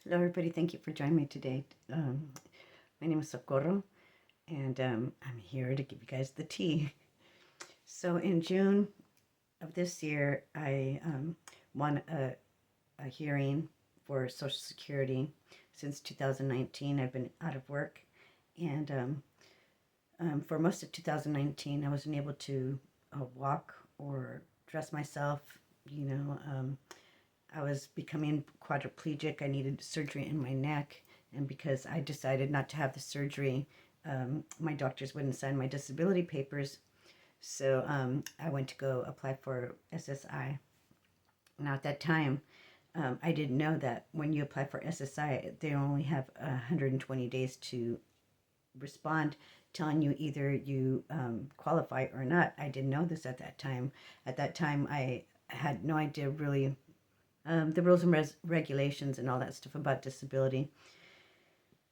Hello, everybody. Thank you for joining me today. My name is Socorro, and I'm here to give you guys the tea. So, in June of this year, I won a hearing for Social Security. Since 2019, I've been out of work, and for most of 2019, I wasn't able to walk or dress myself. You know, I was becoming quadriplegic. I needed surgery in my neck. And because I decided not to have the surgery, my doctors wouldn't sign my disability papers. So I went to go apply for SSI. Now, at that time, I didn't know that when you apply for SSI, they only have 120 days to respond, telling you either you qualify or not. I didn't know this at that time. At that time, I had no idea really the rules and regulations and all that stuff about disability.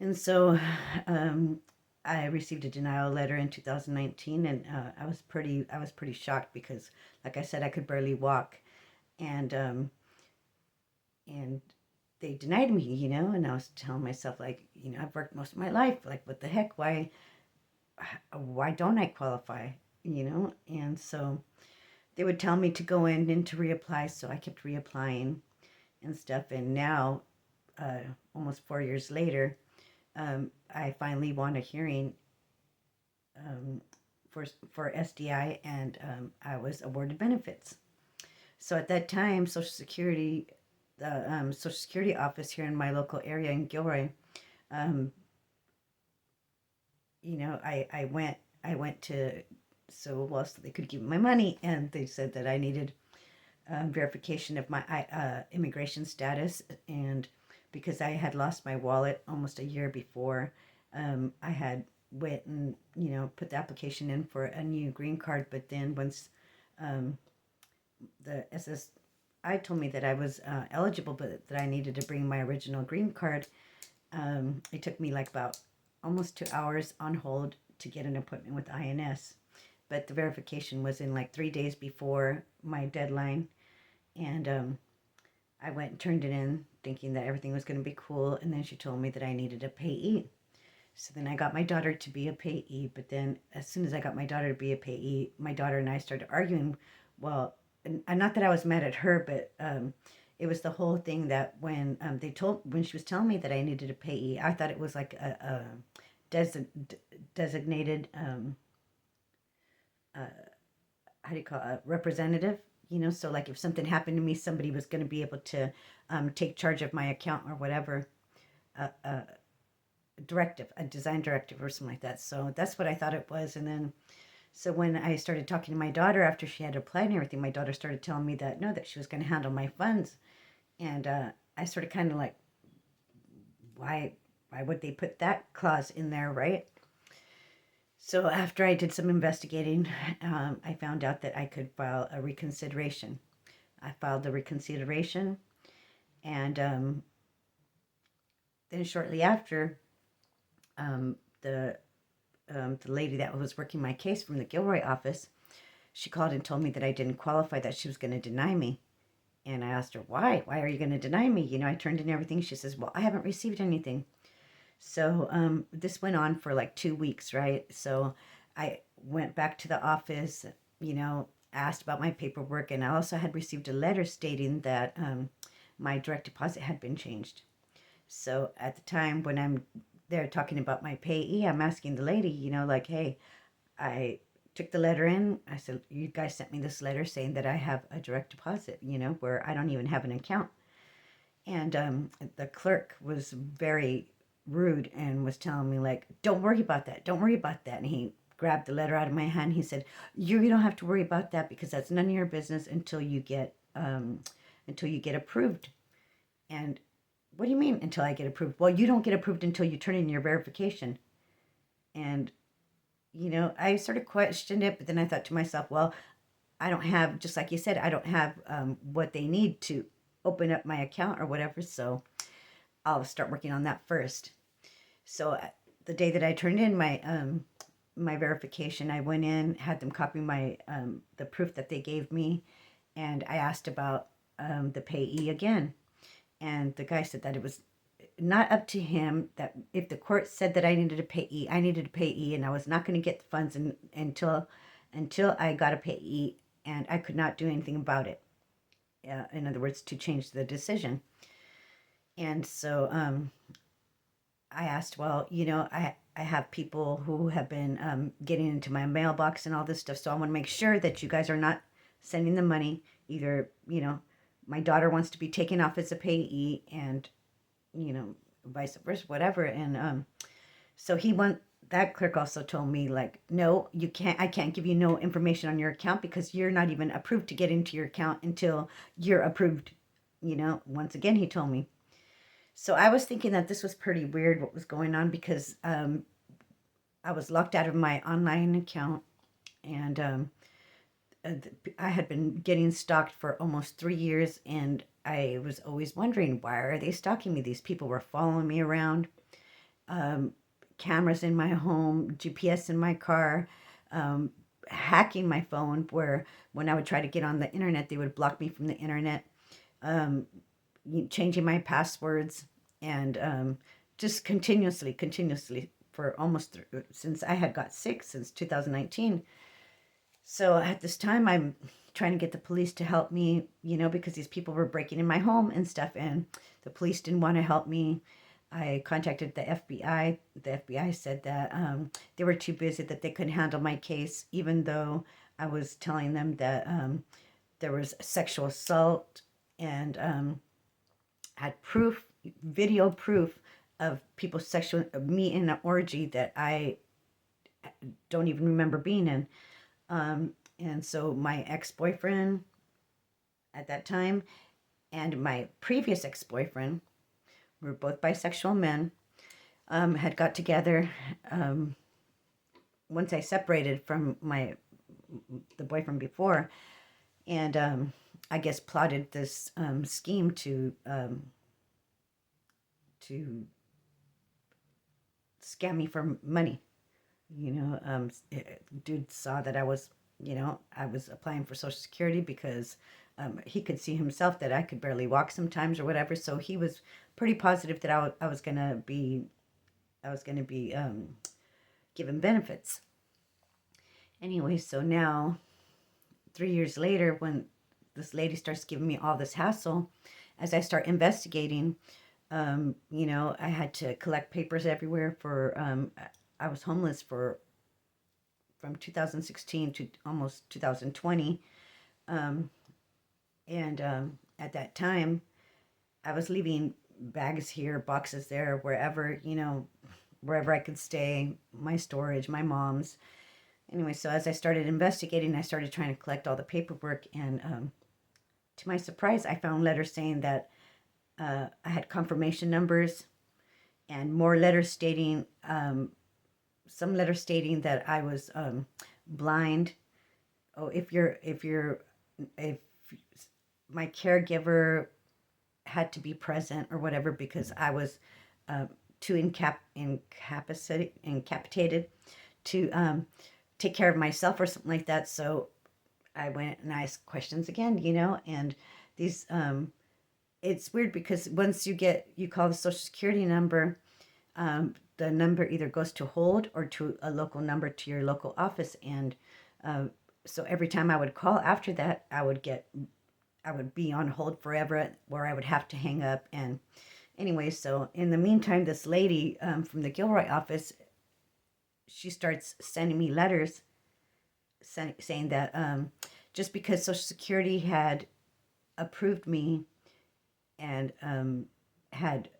And so I received a denial letter in 2019, and I was pretty shocked because, like I said, I could barely walk, and and they denied me, and I was telling myself, like, I've worked most of my life, like, what the heck, why don't I qualify, and so they would tell me to go in and to reapply, so I kept reapplying and stuff. And now, almost 4 years later, I finally won a hearing um, for SDI, and I was awarded benefits. So at that time, the Social Security office here in my local area in Gilroy, um, I went to so they could give me my money, and they said that I needed verification of my immigration status, and because I had lost my wallet almost a year before, I had went and put the application in for a new green card. But then once um, the SSI told me that I was eligible, but that I needed to bring my original green card, it took me like about almost 2 hours on hold to get an appointment with INS. But the verification was in like 3 days before my deadline, and I went and turned it in thinking that everything was going to be cool. And then she told me that I needed a payee. So then I got my daughter to be a payee. But then as soon as I got my daughter to be a payee, my daughter and I started arguing. Well, and not that I was mad at her, but it was the whole thing that when she was telling me that I needed a payee, I thought it was like a designated uh, how do you call it, a representative, so like if something happened to me, somebody was going to be able to take charge of my account or whatever, a directive, a design directive or something like that. So that's what I thought it was. And then so when I started talking to my daughter after she had applied and everything, my daughter started telling me that no, that she was going to handle my funds. And I sort of kind of like, why would they put that clause in there, right? So after I did some investigating, I found out that I could file a reconsideration. I filed the reconsideration, and then shortly after, um, the the lady that was working my case from the Gilroy office, she called and told me that I didn't qualify, that she was going to deny me. And I asked her, why? Why are you going to deny me? I turned in everything. She says, well, I haven't received anything. So this went on for like 2 weeks, right? So I went back to the office, asked about my paperwork, and I also had received a letter stating that my direct deposit had been changed. So at the time when I'm there talking about my payee, I'm asking the lady, like, hey, I took the letter in. I said, you guys sent me this letter saying that I have a direct deposit, where I don't even have an account. And the clerk was very rude and was telling me, like, don't worry about that. Don't worry about that. And he grabbed the letter out of my hand. He said, you don't have to worry about that because that's none of your business until you get approved. And what do you mean until I get approved? Well, you don't get approved until you turn in your verification. And I sort of questioned it, but then I thought to myself, well, I don't have, just like you said, I don't have what they need to open up my account or whatever. So I'll start working on that first. So the day that I turned in my verification, I went in, had them copy my the proof that they gave me, and I asked about the payee again, and the guy said that not up to him that if the court said that I needed to pay E, I needed to pay E, and I was not going to get the funds until I got a payee, and I could not do anything about it. In other words, to change the decision. And so I asked, well, I have people who have been getting into my mailbox and all this stuff, so I want to make sure that you guys are not sending the money. Either, my daughter wants to be taken off as a payee, and vice versa, whatever. And so that clerk also told me, like, no, you can't, I can't give you no information on your account because you're not even approved to get into your account until you're approved. Once again, he told me. So I was thinking that this was pretty weird what was going on, because I was locked out of my online account, and I had been getting stalked for almost 3 years, and I was always wondering, why are they stalking me? These people were following me around, cameras in my home, GPS in my car, hacking my phone, where when I would try to get on the internet, they would block me from the internet, changing my passwords, and just continuously for almost since I had got sick, since 2019. So at this time, I'm trying to get the police to help me, because these people were breaking in my home and stuff, and the police didn't want to help me. I contacted the FBI. The FBI said that they were too busy, that they couldn't handle my case, even though I was telling them that there was sexual assault, and had proof, video proof of me in an orgy that I don't even remember being in. And so my ex-boyfriend at that time and my previous ex-boyfriend, we were both bisexual men, had got together once I separated from the boyfriend before, and I guess plotted this scheme to scam me for money. Dude saw that I was applying for Social Security because he could see himself that I could barely walk sometimes or whatever. So he was pretty positive that I was gonna be given benefits. Anyway, so now 3 years later, when this lady starts giving me all this hassle, as I start investigating, I had to collect papers everywhere for. I was homeless from 2016 to almost 2020. And at that time, I was leaving bags here, boxes there, wherever I could stay, my storage, my mom's. Anyway, so as I started investigating, I started trying to collect all the paperwork, and to my surprise, I found letters saying that I had confirmation numbers, and more letters stating, some letters stating that I was blind. Oh, if my caregiver had to be present or whatever, because I was too incapacitated to take care of myself or something like that. So I went and asked questions again, and these it's weird because once you call the Social Security number, the number either goes to hold or to a local number to your local office, and so every time I would call after that, I would be on hold forever, where I would have to hang up. And anyway, so in the meantime, this lady from the Gilroy office, she starts sending me letters saying that just because Social Security had approved me and had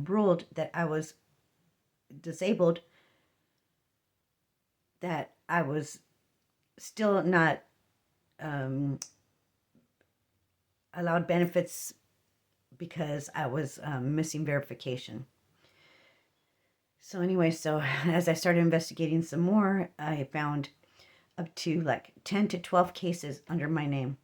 ruled that I was disabled, that I was still not allowed benefits because I was missing verification. So anyway, so as I started investigating some more, I found up to like 10 to 12 cases under my name.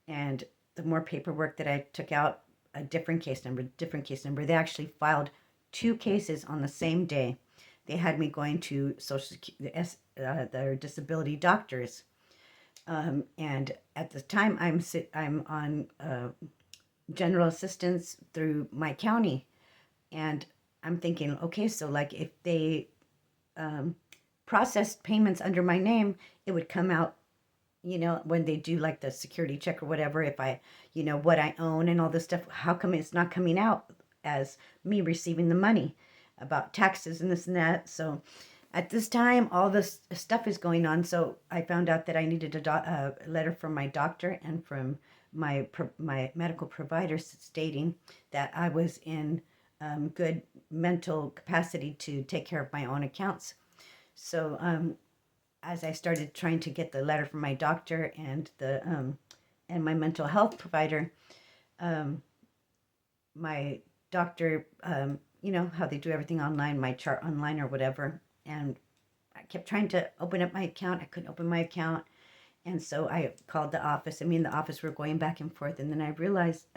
And the more paperwork that I took out, a different case number. They actually filed 2 cases on the same day. They had me going to their disability doctors. And at the time, I'm on general assistance through my county. And I'm thinking, okay, so like if they processed payments under my name, it would come out, when they do like the security check or whatever, if I, what I own and all this stuff, how come it's not coming out as me receiving the money about taxes and this and that? So at this time, all this stuff is going on. So I found out that I needed a letter from my doctor and from my medical provider stating that I was in good mental capacity to take care of my own accounts. So as I started trying to get the letter from my doctor and and my mental health provider, my doctor, how they do everything online, my chart online or whatever, and I kept trying to open up my account. I couldn't open my account, and so I called the office. And me and the office were going back and forth, and then I realized.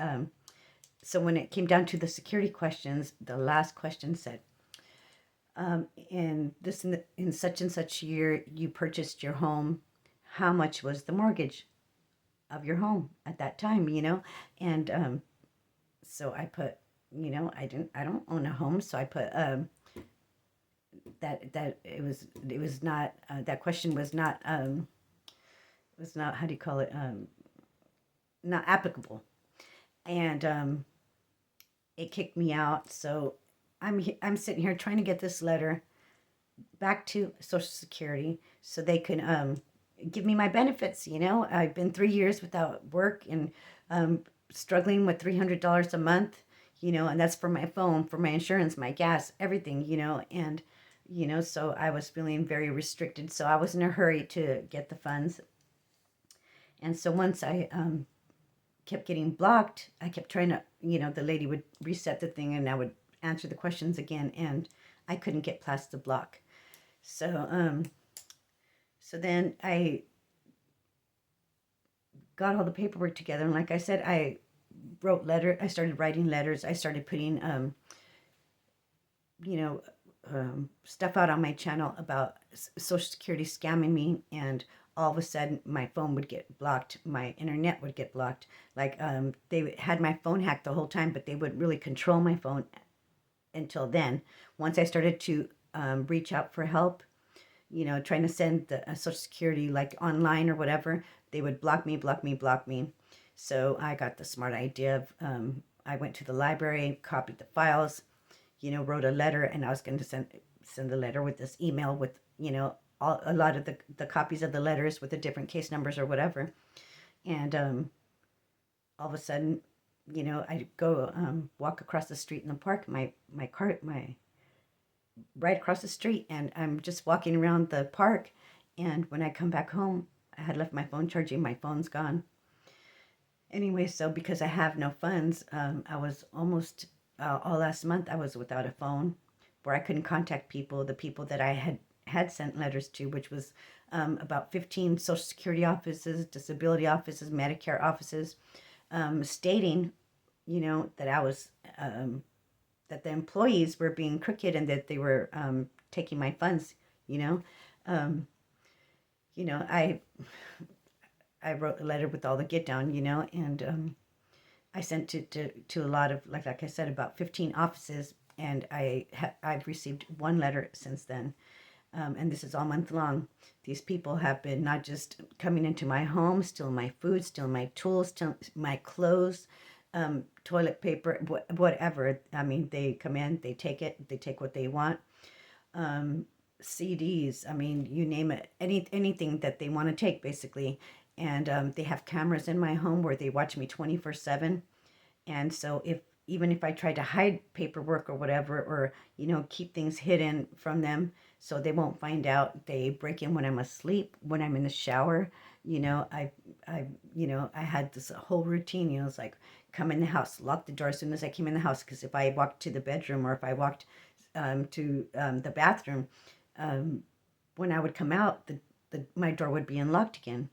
So when it came down to the security questions, the last question said, in such and such year you purchased your home, how much was the mortgage of your home at that time, and so I put, I don't own a home, so I put that it was not that question was not how do you call it, not applicable, and it kicked me out. So I'm sitting here trying to get this letter back to Social Security so they can give me my benefits. I've been 3 years without work and struggling with $300 a month. And that's for my phone, for my insurance, my gas, everything. And so I was feeling very restricted. So I was in a hurry to get the funds. And so once I kept getting blocked, I kept trying to, the lady would reset the thing and I would answer the questions again, and I couldn't get past the block. So so then I got all the paperwork together, and like I said, I started writing letters. I started putting stuff out on my channel about Social Security scamming me, and all of a sudden my phone would get blocked, my internet would get blocked. Like they had my phone hacked the whole time, but they wouldn't really control my phone until then. Once I started to reach out for help, trying to send the Social Security like online or whatever, they would block me, block me, block me. So I got the smart idea of I went to the library, copied the files, wrote a letter, and I was going to send the letter with this email with, a lot of the copies of the letters with the different case numbers or whatever. And all of a sudden, I go walk across the street in the park, my right across the street, and I'm just walking around the park. And when I come back home, I had left my phone charging. My phone's gone. Anyway, so because I have no funds, I was almost all last month I was without a phone, where I couldn't contact people, the people that I had sent letters to, which was about 15 Social Security offices, disability offices, Medicare offices, stating, that I was, that the employees were being crooked and that they were taking my funds, I wrote a letter with all the get down, and I sent it to a lot of, like I said, about 15 offices, and I've received one letter since then. And this is all month long. These people have been not just coming into my home, stealing my food, stealing my tools, stealing my clothes, toilet paper, whatever. I mean, they come in, they take it, they take what they want. CDs, I mean, you name it, anything that they want to take, basically. And they have cameras in my home where they watch me 24/7. And so even if I try to hide paperwork or whatever, or, keep things hidden from them so they won't find out, they break in when I'm asleep, when I'm in the shower. I had this whole routine, it's like come in the house, lock the door as soon as I came in the house. Because if I walked to the bedroom or if I walked to the bathroom, when I would come out, my door would be unlocked again.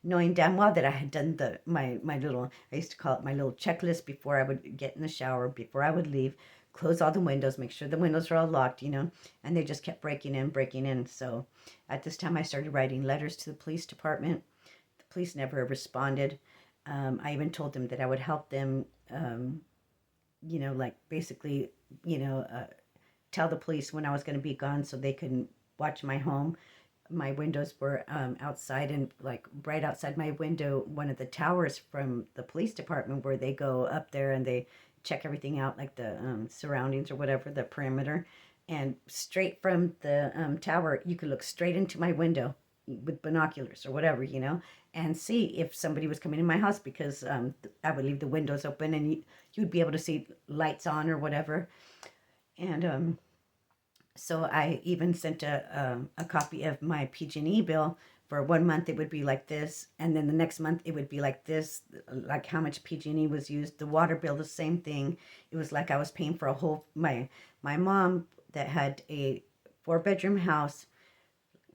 Knowing damn well that I had done my little, I used to call it my little checklist before I would get in the shower, before I would leave, close all the windows, make sure the windows are all locked, and they just kept breaking in. So at this time I started writing letters to the police department. The police never responded. I even told them that I would help them, like basically, you know, uh, tell the police when I was going to be gone so they could watch my home. My windows were outside, and like right outside my window, one of the towers from the police department where they go up there and they check everything out, like the surroundings or whatever, the perimeter. And straight from the tower, you could look straight into my window with binoculars or whatever, and see if somebody was coming in my house, because I would leave the windows open and you would be able to see lights on or whatever. And so I even sent a copy of my PG&E bill. For 1 month it would be like this, and then the next month it would be like this, like how much PG&E was used. The water bill, the same thing. It was like I was paying for a whole my mom that had a 4-bedroom house,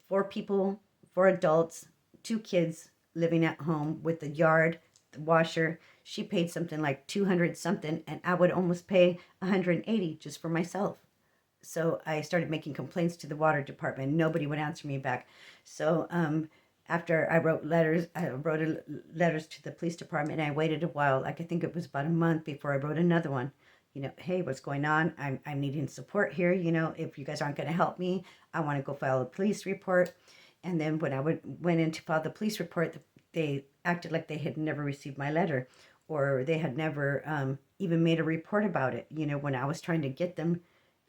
4 people, 4 adults, 2 kids living at home with the yard, the washer. She paid something like 200 something, and I would almost pay 180 just for myself. So I started making complaints to the water department. Nobody would answer me back. So after I wrote letters to the police department, and I waited a while. Like I think it was about a month before I wrote another one. Hey, what's going on? I'm needing support here. If you guys aren't going to help me, I want to go file a police report. And then when I went in to file the police report, they acted like they had never received my letter, or they had never even made a report about it. When I was trying to get them,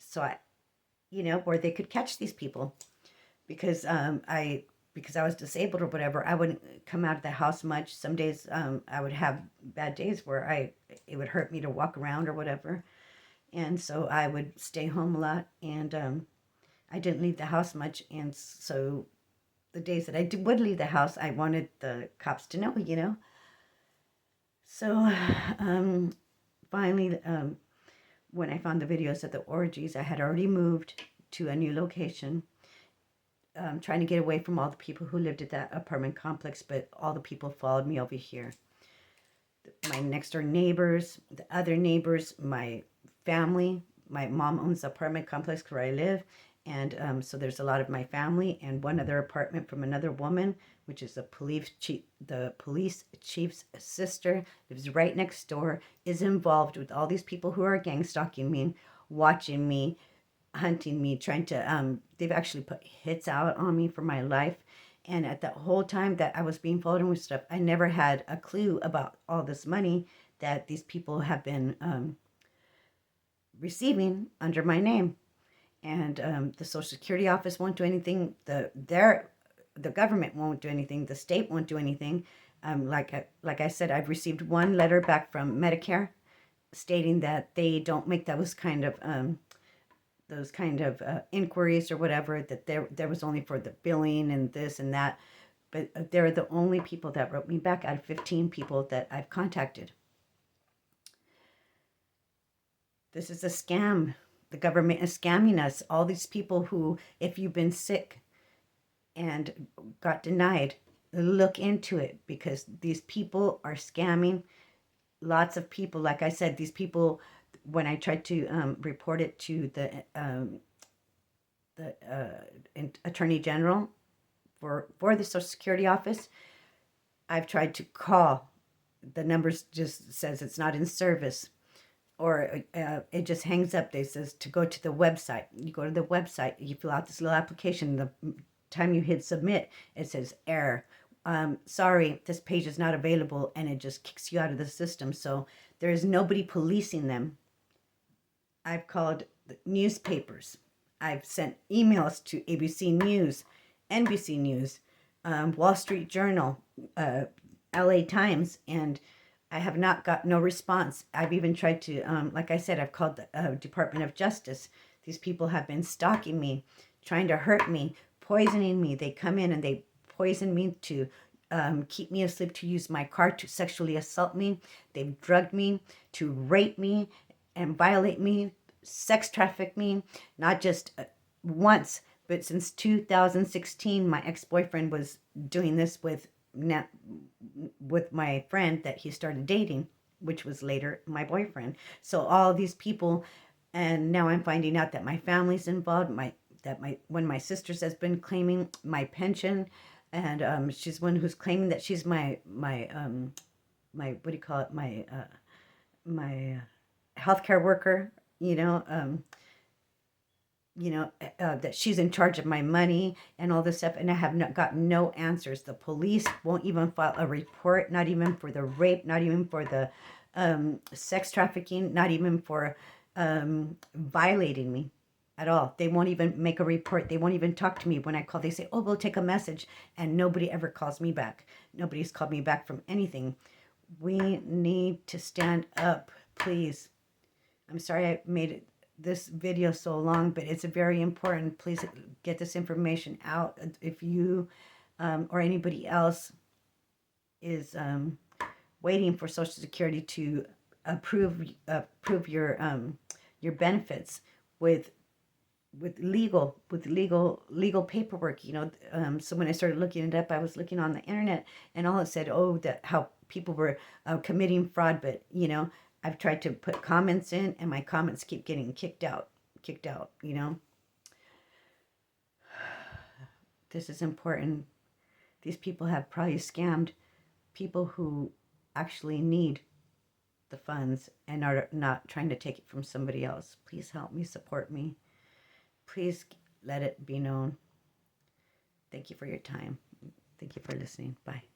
so where they could catch these people, because because I was disabled or whatever, I wouldn't come out of the house much. Some days I would have bad days where it would hurt me to walk around or whatever, and so I would stay home a lot, and I didn't leave the house much. And so the days that would leave the house, I wanted the cops to know. So finally, when I found the videos of the orgies, I had already moved to a new location, trying to get away from all the people who lived at that apartment complex, but all the people followed me over here. My next door neighbors, the other neighbors, my family. My mom owns the apartment complex where I live, and so there's a lot of my family, and one other apartment from another woman, which is the police chief's sister, lives right next door, is involved with all these people who are gang stalking me, watching me, hunting me, trying to they've actually put hits out on me for my life. And at that whole time that I was being followed with stuff, I never had a clue about all this money that these people have been receiving under my name. And the Social Security office won't do anything. The government won't do anything. The state won't do anything. Like I said, I've received one letter back from Medicare stating that they don't make those kind of inquiries or whatever. That there was only for the billing and this and that. But they're the only people that wrote me back out of 15 people that I've contacted. This is a scam. The government is scamming us. All these people who, if you've been sick and got denied, look into it, because these people are scamming lots of people. Like I said, these people, when I tried to report it to the Attorney General for the Social Security office, I've tried to call. The numbers just says it's not in service, or it just hangs up. They says to go to the website. You go to the website, you fill out this little application. The time you hit submit, it says error. Sorry, this page is not available, and it just kicks you out of the system. So there is nobody policing them. I've called the newspapers. I've sent emails to ABC News, NBC News, Wall Street Journal, LA Times, and I have not got no response. I've even tried to, like I said, I've called the Department of Justice. These people have been stalking me, trying to hurt me, poisoning me. They come in and they poison me to keep me asleep, to use my car to sexually assault me. They've drugged me, to rape me and violate me, sex traffic me, not just once, but since 2016. My ex-boyfriend was doing this with my friend that he started dating, which was later my boyfriend. So all these people, and now I'm finding out that my family's involved. One of my sisters has been claiming my pension, and she's one who's claiming that she's my what do you call it, my healthcare worker, that she's in charge of my money and all this stuff, and I have not gotten no answers. The police won't even file a report, not even for the rape, not even for the sex trafficking, not even for violating me at all. They won't even make a report. They won't even talk to me when I call. They say, oh, we'll take a message, and nobody ever calls me back. Nobody's called me back from anything. We need to stand up, please. I'm sorry I made this video so long, but it's very important. Please get this information out. If you or anybody else is waiting for Social Security to approve your benefits with legal paperwork, so when I started looking it up, I was looking on the internet, and all it said, oh, that how people were committing fraud, but I've tried to put comments in, and my comments keep getting kicked out. This is important. These people have probably scammed people who actually need the funds and are not trying to take it from somebody else. Please help me, support me. Please let it be known. Thank you for your time. Thank you for listening. Bye.